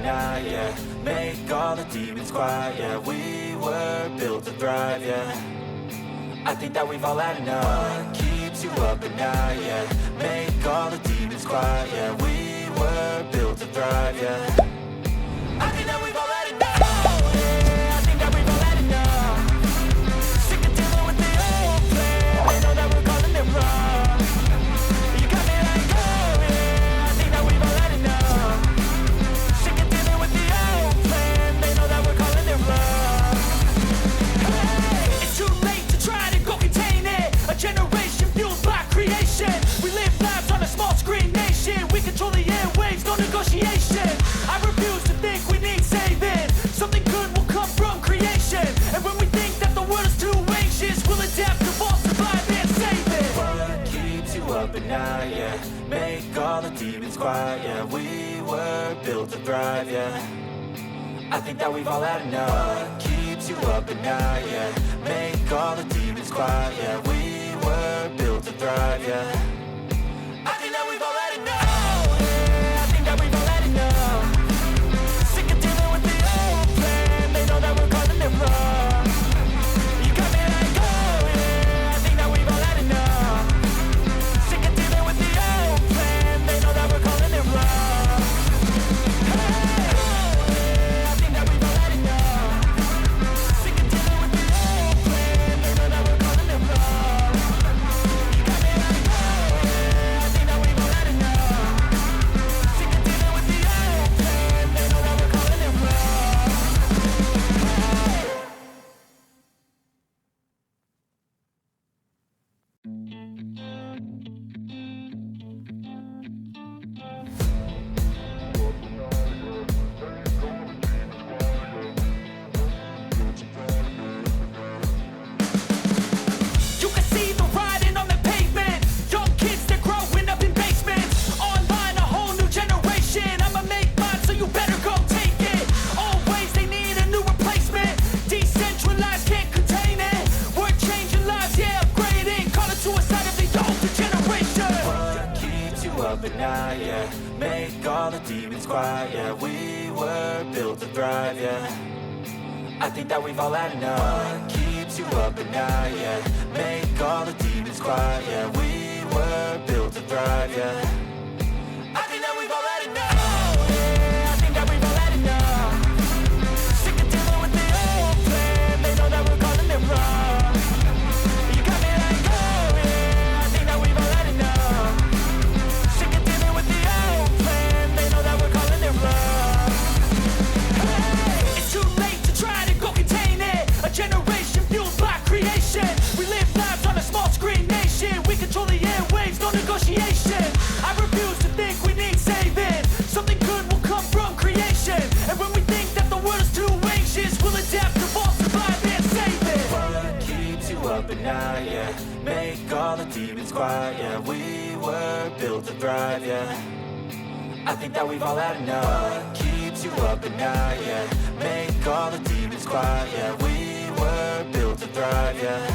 night, yeah. Make all the demons quiet, yeah. We were built to thrive, yeah. I think that we've all had enough. What keeps you up at night, yeah. Make all the demons quiet, yeah. We were built to thrive, yeah. I think that we've all had enough. Yeah, I think that we've all had enough. Sick of dealing with the old plan. They know that we're calling it wrong. You got me like, oh yeah. I think that we've all had enough. Sick of dealing with the old plan. They know that we're calling it wrong. Hey, it's too late to try to go contain it. A generation fueled by creation. We live lives on a small screen nation. We control the airwaves, no negotiation. I refuse to think we need saving. Something good will come from creation. And when we think that the world is too anxious, we'll adapt, evolve, survive, and save it. What keeps you up at night, yeah. Make all the demons quiet, yeah. We were built to thrive, yeah. I think that we've all had enough. What keeps you up at night, yeah. Make all the demons quiet, yeah. We were built to thrive, yeah. I think that we've all had enough. Yeah, I think that we've all had enough. Sick of dealing with the old plan. They know that we're calling it wrong. You got me like, oh yeah. I think that we've all had enough. Sick of dealing with the old plan. They know that we're calling it wrong. Hey, oh yeah. I think that we've all had enough. Sick of dealing with the old plan. They know that we're calling it wrong. You got me like, oh yeah. I think that we've all had enough. Sick of dealing with the old plan. They know that we're calling it wrong. You can see the writing on the pavement. Young kids, they're growing up in basements. Online, a whole new generation. I'ma make mine, so you better go take it. Always, they need a new replacement. Decentralized, can't contain it. We're changing lives, yeah, upgrading. Call it suicide of the older generation. What keeps you up at night, yeah. Make all the demons quiet, yeah. We were built to thrive, yeah. I think that we've all had enough. What keeps you up at night, yeah. Make all the demons quiet, yeah. We were built to thrive, yeah. I think that we've all had enough. Yeah, I think that we've all had enough. Sick of dealing with the old plan. They know that we're calling it wrong. You got me like, oh yeah. I think that we've all had enough. Sick of dealing with the old plan. They know that we're calling it wrong. Hey, it's too late to try to go contain it. A generation fueled by creation. We live lives on a small screen nation. We control the airwaves, no negotiation. I refuse to think we need saving. Something good will come from creation. And when we think that the world is too anxious, we'll adapt, evolve, survive, and save it. What keeps you up at night, yeah. Make all the demons quiet, yeah. We were built to thrive, yeah. I think that we've all had enough. What keeps you up at night, yeah. Make all the demons quiet, yeah. We were built to thrive, yeah.